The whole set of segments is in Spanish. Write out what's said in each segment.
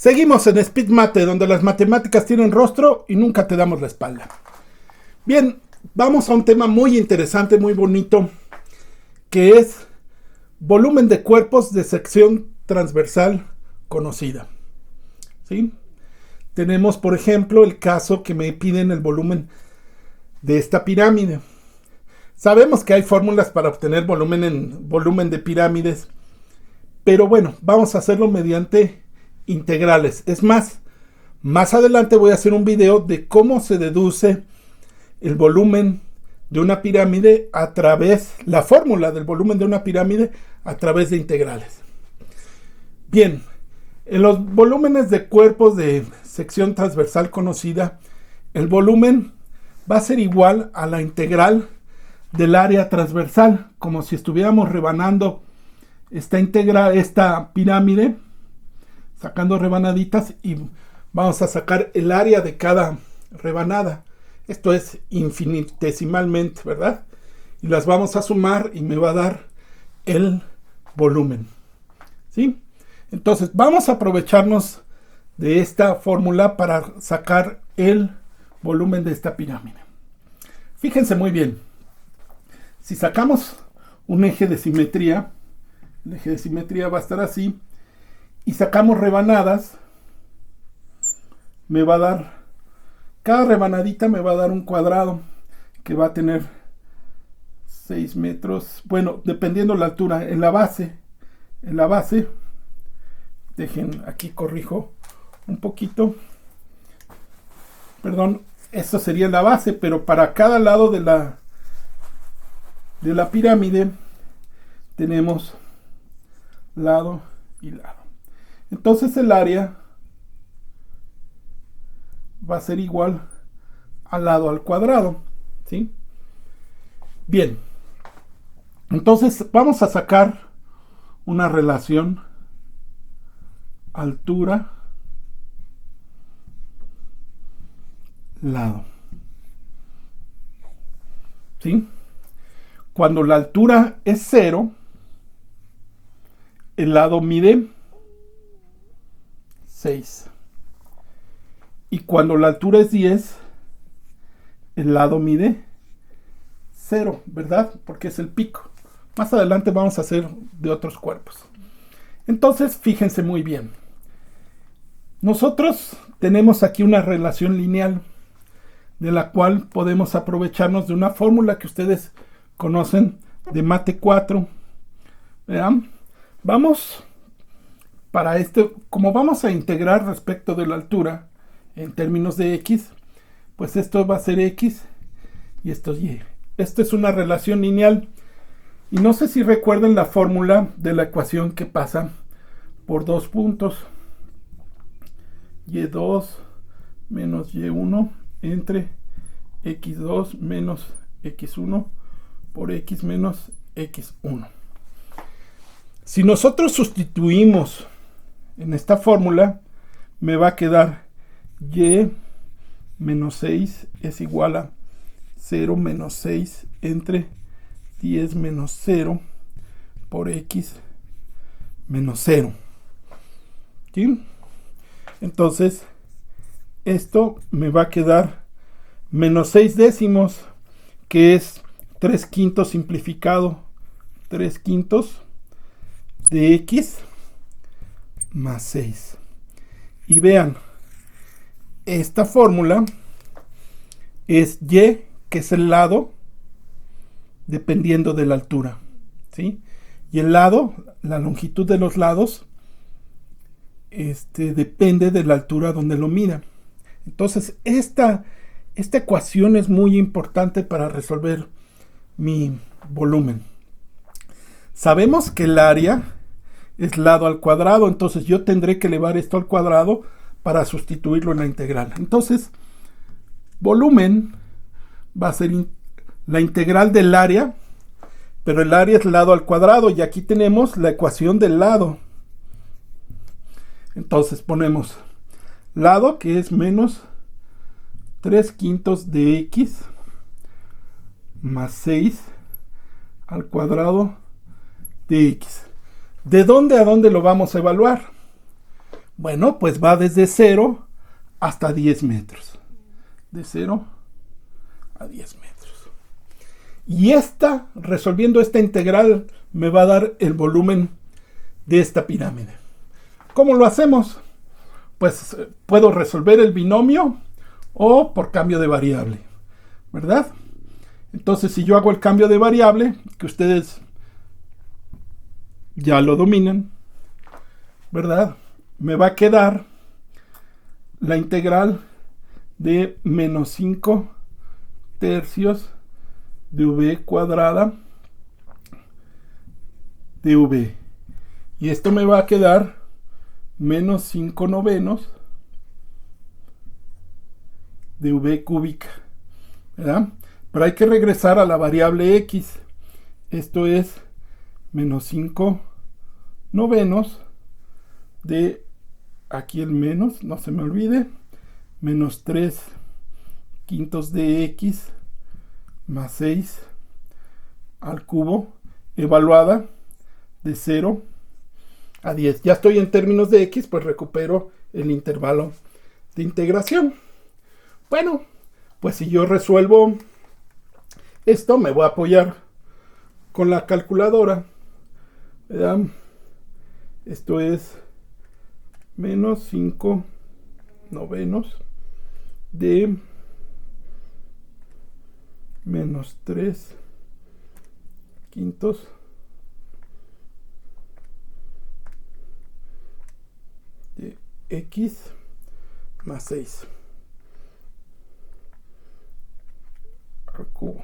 Seguimos en Speed Mate, donde las matemáticas tienen rostro y nunca te damos la espalda. Bien, vamos a un tema muy interesante, muy bonito, que es volumen de cuerpos de sección transversal conocida. ¿Sí? Tenemos, por ejemplo, el caso que me piden el volumen de esta pirámide. Sabemos que hay fórmulas para obtener volumen de pirámides, pero bueno, vamos a hacerlo mediante integrales. Es más adelante voy a hacer un video de cómo se deduce el volumen de una pirámide la fórmula del volumen de una pirámide a través de integrales. Bien, en los volúmenes de cuerpos de sección transversal conocida, el volumen va a ser igual a la integral del área transversal, como si estuviéramos rebanando esta pirámide, sacando rebanaditas, y vamos a sacar el área de cada rebanada. Esto es infinitesimalmente, ¿verdad? Y las vamos a sumar y me va a dar el volumen. ¿Sí? Entonces vamos a aprovecharnos de esta fórmula para sacar el volumen de esta pirámide. Fíjense muy bien. Si sacamos un eje de simetría, el eje de simetría va a estar así, y sacamos rebanadas, me va a dar, cada rebanadita me va a dar un cuadrado que va a tener 6 metros, bueno, dependiendo la altura. En la base, dejen, aquí corrijo un poquito, perdón, esto sería la base, pero para cada lado de la pirámide tenemos lado y lado. Entonces el área va a ser igual al lado al cuadrado, ¿sí? Bien, entonces vamos a sacar una relación altura lado, ¿sí? Cuando la altura es 0, el lado mide 6. Y cuando la altura es 10, el lado mide 0, ¿verdad? Porque es el pico. Más adelante vamos a hacer de otros cuerpos. Entonces, fíjense muy bien. Nosotros tenemos aquí una relación lineal, de la cual podemos aprovecharnos de una fórmula que ustedes conocen de Mate 4. ¿Vean? Vamos, para como vamos a integrar respecto de la altura en términos de x, pues esto va a ser x y esto es y. Esto es una relación lineal. Y no sé si recuerden la fórmula de la ecuación que pasa por dos puntos. Y2 menos y1 entre x2 menos x1 por x menos x1. Si nosotros sustituimos en esta fórmula, me va a quedar y menos 6 es igual a 0 menos 6 entre 10 menos 0 por x menos 0. ¿Sí? Entonces, esto me va a quedar menos 6 décimos, que es 3/5 simplificado, 3/5 de x más 6. Y vean, esta fórmula es y, que es el lado, dependiendo de la altura, ¿sí? Y el lado, la longitud de los lados, depende de la altura donde lo mida. Entonces, esta ecuación es muy importante para resolver mi volumen. Sabemos que el área es lado al cuadrado, entonces yo tendré que elevar esto al cuadrado para sustituirlo en la integral. Entonces, volumen va a ser la integral del área, pero el área es lado al cuadrado, y aquí tenemos la ecuación del lado. Entonces ponemos lado, que es menos 3/5 de x más 6 al cuadrado de x. ¿De dónde a dónde lo vamos a evaluar? Bueno, pues va desde 0 hasta 10 metros. De 0 a 10 metros. Y resolviendo esta integral, me va a dar el volumen de esta pirámide. ¿Cómo lo hacemos? Pues puedo resolver el binomio o por cambio de variable, ¿verdad? Entonces, si yo hago el cambio de variable, que ustedes ya lo dominan, ¿verdad? Me va a quedar la integral de menos 5 tercios de v cuadrada de v. Y esto me va a quedar menos 5 novenos de v cúbica, ¿verdad? Pero hay que regresar a la variable x. Esto es menos 5 novenos de, aquí el menos, no se me olvide, menos 3 quintos de x más 6 al cubo, evaluada de 0 a 10. Ya estoy en términos de x, pues recupero el intervalo de integración. Bueno, pues si yo resuelvo esto, me voy a apoyar con la calculadora, ¿verdad? Esto es menos 5 novenos de menos 3 quintos de x más 6 al cubo.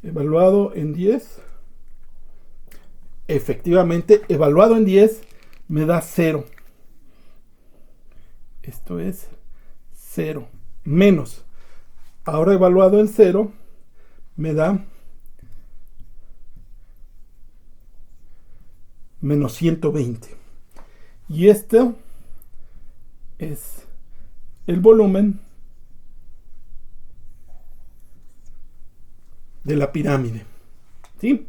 Evaluado en 10. Efectivamente, evaluado en 10 me da 0. Esto es 0 menos. Ahora evaluado en 0 me da menos 120. Y esto es el volumen de la pirámide. ¿Sí?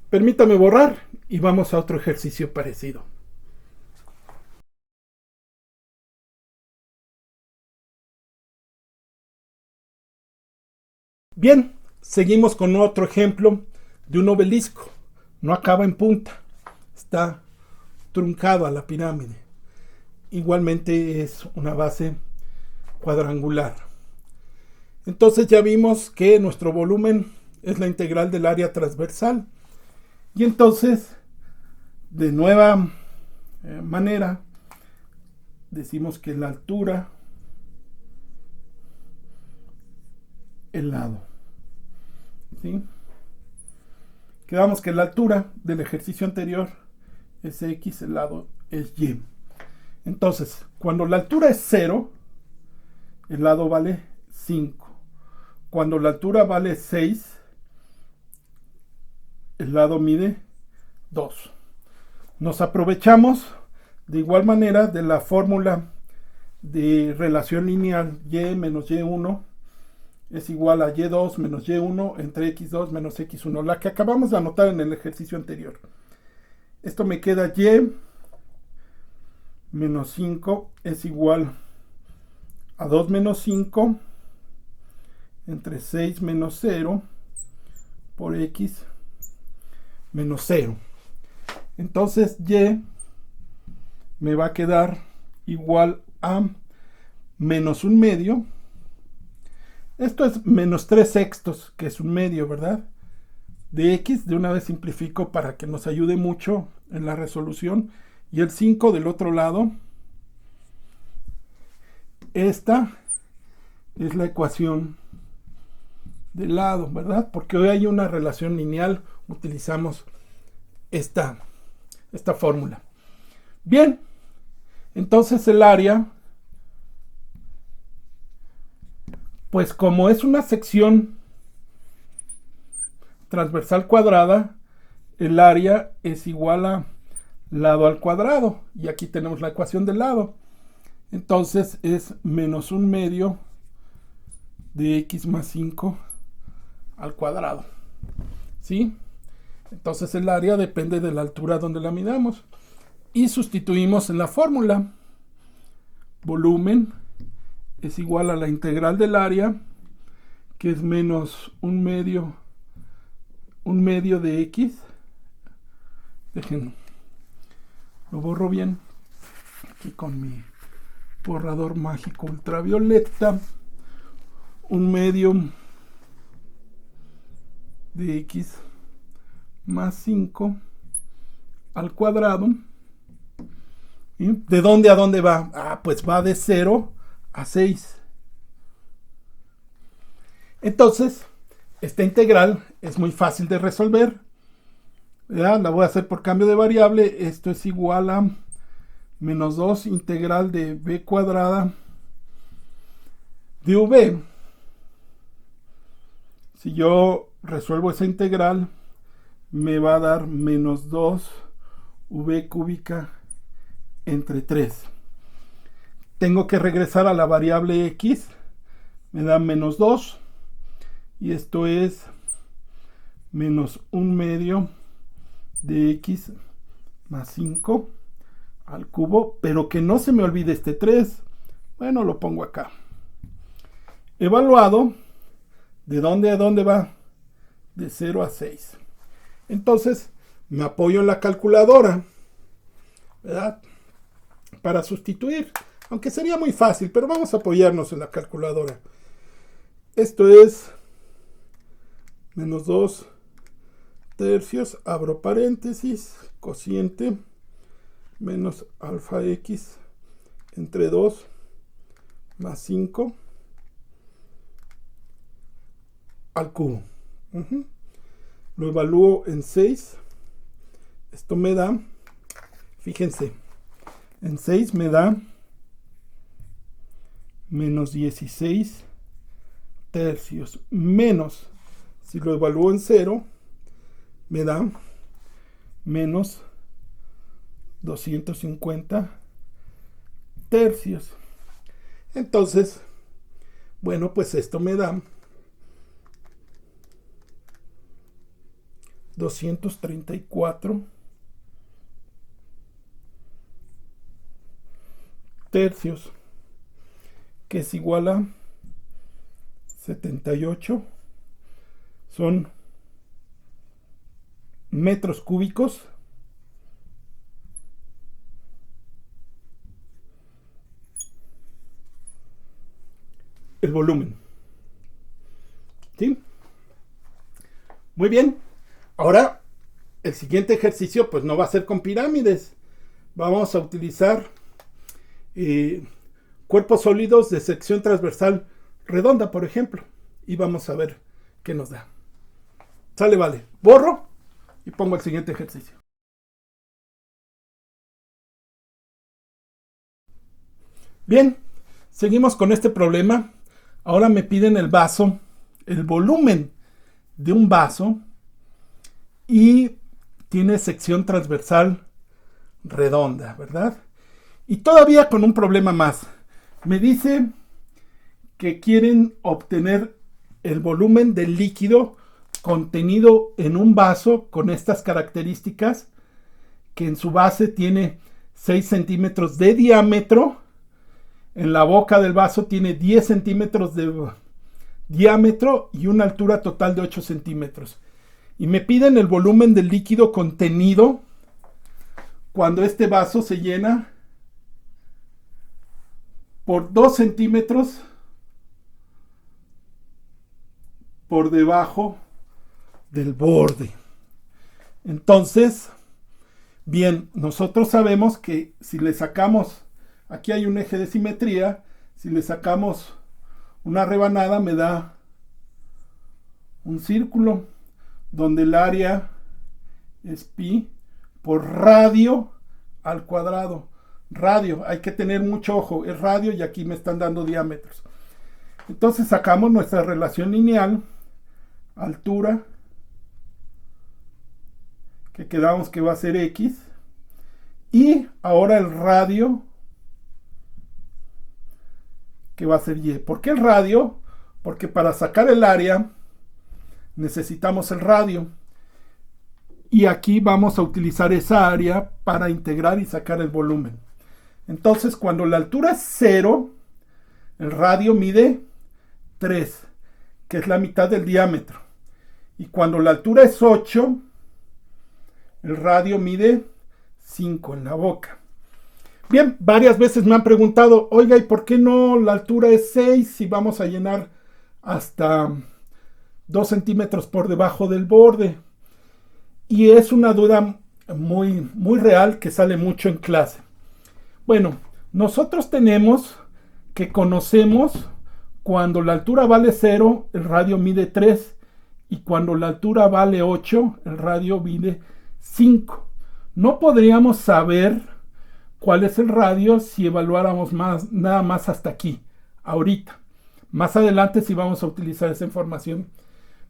Permítame borrar y vamos a otro ejercicio parecido. Bien, seguimos con otro ejemplo de un obelisco. No acaba en punta, está truncado a la pirámide. Igualmente es una base cuadrangular. Entonces ya vimos que nuestro volumen es la integral del área transversal. Y entonces, de nueva manera, decimos que la altura, el lado. ¿Sí? Quedamos que la altura del ejercicio anterior es x, el lado es y. Entonces, cuando la altura es 0, el lado vale 5. Cuando la altura vale 6, el lado mide 2. Nos aprovechamos de igual manera de la fórmula de relación lineal y menos y1 es igual a y2 menos y1 entre x2 menos x1, la que acabamos de anotar en el ejercicio anterior. Esto me queda y menos 5 es igual a 2 menos 5 entre 6 menos 0 por x menos 0. Entonces y me va a quedar igual a menos 1/2. Esto es menos 3 sextos, que es 1/2, ¿verdad? De x, de una vez simplifico para que nos ayude mucho en la resolución. Y el 5 del otro lado. Esta es la ecuación del lado, ¿verdad? Porque hoy hay una relación lineal, utilizamos esta fórmula. Bien, entonces el área, pues como es una sección transversal cuadrada, el área es igual a lado al cuadrado. Y aquí tenemos la ecuación del lado. Entonces es menos 1/2 de x más 5 al cuadrado. ¿Sí? Entonces el área depende de la altura donde la midamos. y sustituimos en la fórmula. Volumen es igual a la integral del área, que es menos un medio de x. Dejen, lo borro bien aquí con mi borrador mágico ultravioleta. Un medio de x más 5 al cuadrado. ¿Y de dónde a dónde va? Pues va de 0 a 6. Entonces, esta integral es muy fácil de resolver. ¿Ya? La voy a hacer por cambio de variable. Esto es igual a menos 2 integral de b cuadrada de v. Si yo resuelvo esa integral, me va a dar menos 2 v cúbica entre 3. Tengo que regresar a la variable x. Me da menos 2. Y esto es menos un medio de x más 5 al cubo. Pero que no se me olvide este 3. Bueno, lo pongo acá. Evaluado. ¿De dónde a dónde va? De 0 a 6. Entonces, me apoyo en la calculadora, ¿verdad? Para sustituir. Aunque sería muy fácil, pero vamos a apoyarnos en la calculadora. Esto es menos 2 tercios, abro paréntesis, cociente, menos alfa x entre 2 más 5 al cubo. Lo evalúo en 6. Esto me da, fíjense, en 6 me da menos 16 tercios, menos, si lo evalúo en 0, me da menos 250 tercios. Entonces, bueno, pues esto me da 234 tercios, que es igual a 78, son metros cúbicos el volumen. ¿Sí? Muy bien. Ahora, el siguiente ejercicio pues no va a ser con pirámides. Vamos a utilizar cuerpos sólidos de sección transversal redonda, por ejemplo. Y vamos a ver qué nos da. Sale, vale. Borro y pongo el siguiente ejercicio. Bien, seguimos con este problema. Ahora me piden el vaso, el volumen de un vaso, y tiene sección transversal redonda, ¿verdad? Y todavía con un problema más. Me dice que quieren obtener el volumen del líquido contenido en un vaso con estas características, que en su base tiene 6 centímetros de diámetro, en la boca del vaso tiene 10 centímetros de diámetro y una altura total de 8 centímetros. Y me piden el volumen del líquido contenido cuando este vaso se llena por 2 centímetros por debajo del borde. Entonces, bien, nosotros sabemos que si le sacamos, aquí hay un eje de simetría, si le sacamos una rebanada me da un círculo donde el área es pi por radio al cuadrado. Radio, hay que tener mucho ojo, es radio y aquí me están dando diámetros. Entonces sacamos nuestra relación lineal, altura, que quedamos que va a ser x, y ahora el radio, que va a ser y. ¿Por qué el radio? Porque para sacar el área necesitamos el radio. y aquí vamos a utilizar esa área para integrar y sacar el volumen. Entonces, cuando la altura es 0, el radio mide 3, que es la mitad del diámetro. Y cuando la altura es 8, el radio mide 5 en la boca. Bien, varias veces me han preguntado, oiga, ¿y por qué no la altura es 6 si vamos a llenar hasta 2 centímetros por debajo del borde? Y es una duda muy real que sale mucho en clase. Bueno, nosotros tenemos que conocemos cuando la altura vale 0, el radio mide 3, y cuando la altura vale 8, el radio mide 5. No podríamos saber cuál es el radio si evaluáramos nada más hasta aquí, ahorita. Más adelante sí vamos a utilizar esa información.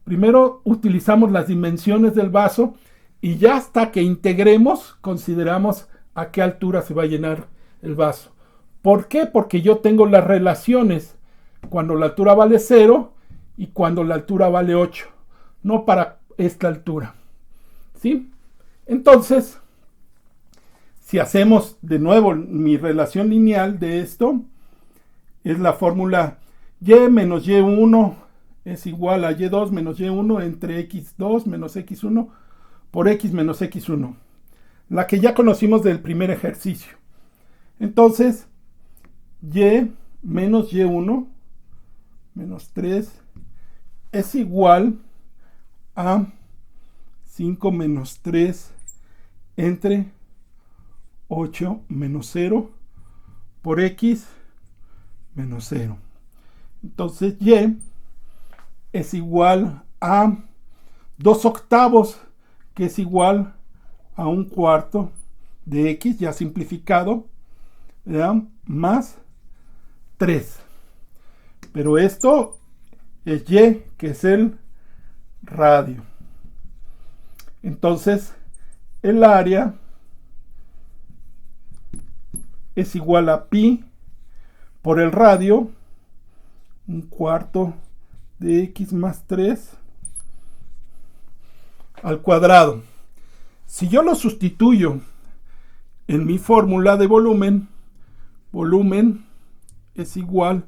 Primero utilizamos las dimensiones del vaso y ya hasta que integremos consideramos a qué altura se va a llenar el vaso. ¿Por qué? Porque yo tengo las relaciones cuando la altura vale 0 y cuando la altura vale 8, no para esta altura. ¿Sí? Entonces, si hacemos de nuevo mi relación lineal de esto, es la fórmula y menos y1 es igual a y2 menos y1 entre x2 menos x1 por x menos x1, la que ya conocimos del primer ejercicio. Entonces, y menos y1 menos 3 es igual a 5 menos 3 entre 8 menos 0 por x menos 0. Entonces y es igual a 2 octavos, que es igual a 1/4 de x, ya simplificado, ¿verdad? Más 3. Pero esto es y, que es el radio. Entonces, el área es igual a pi por el radio, 1/4 de x más 3 al cuadrado. Si yo lo sustituyo en mi fórmula de volumen, volumen es igual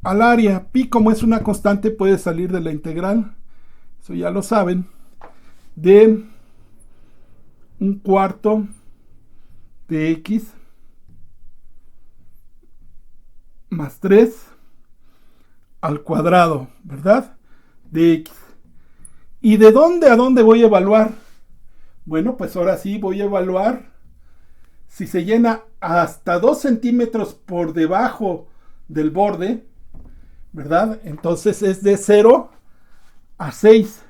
al área. Pi, como es una constante, puede salir de la integral, eso ya lo saben, de 1/4 de x más 3 al cuadrado, ¿verdad? De x. ¿Y de dónde a dónde voy a evaluar? Bueno, pues ahora sí voy a evaluar si se llena hasta 2 centímetros por debajo del borde, ¿verdad? Entonces es de 0 a 6,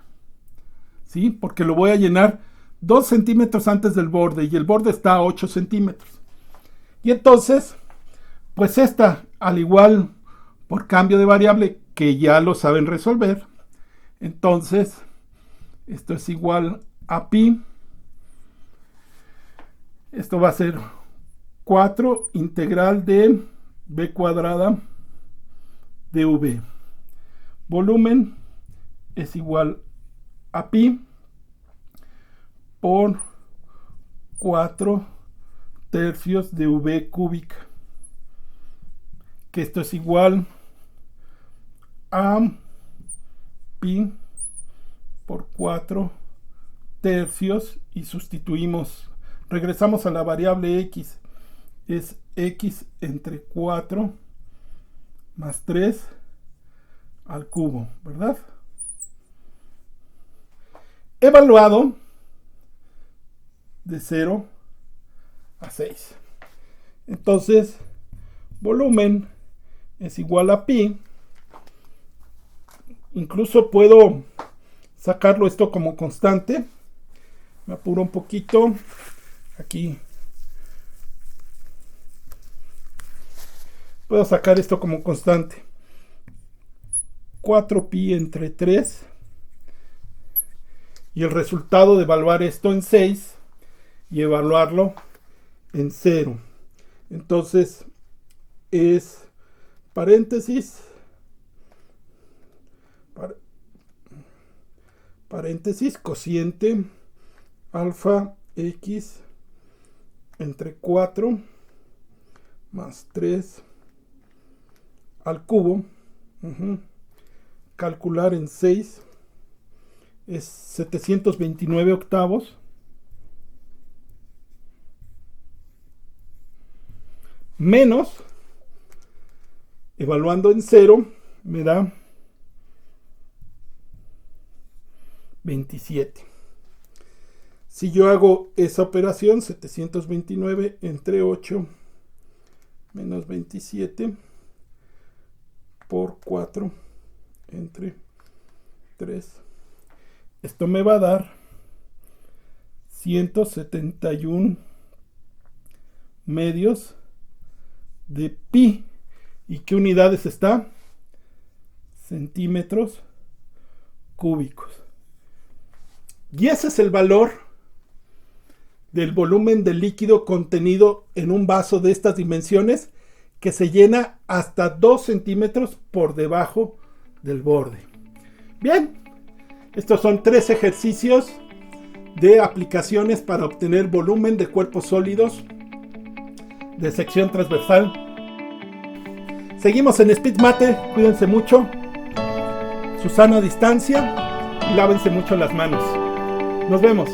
¿sí? Porque lo voy a llenar 2 centímetros antes del borde y el borde está a 8 centímetros. Y entonces, pues esta, al igual por cambio de variable, que ya lo saben resolver, entonces esto es igual a pi. Esto va a ser 4 integral de b cuadrada de v. Volumen es igual a pi por 4 tercios de v cúbica, que esto es igual a pi por 4 tercios, y sustituimos, regresamos a la variable x, es x entre 4 más 3 al cubo, ¿verdad? Evaluado de 0 a 6. Entonces, volumen es igual a pi. Incluso puedo sacarlo esto como constante. Me apuro un poquito. Aquí puedo sacar esto como constante. 4pi entre 3. Y el resultado de evaluar esto en 6 y evaluarlo en 0. Entonces es paréntesis, paréntesis, cociente alfa x entre 4 más 3 al cubo. Calcular en 6 es 729 octavos. Menos, evaluando en 0, me da 27. Si yo hago esa operación, 729 entre 8 menos 27 por 4 entre 3, esto me va a dar 171 medios de pi. ¿Y qué unidades está? Centímetros cúbicos. Y ese es el valor del volumen de líquido contenido en un vaso de estas dimensiones, que se llena hasta 2 centímetros por debajo del borde. Bien, estos son 3 ejercicios de aplicaciones para obtener volumen de cuerpos sólidos de sección transversal. Seguimos en Speed Mate, cuídense mucho, su sana distancia y lávense mucho las manos. Nos vemos.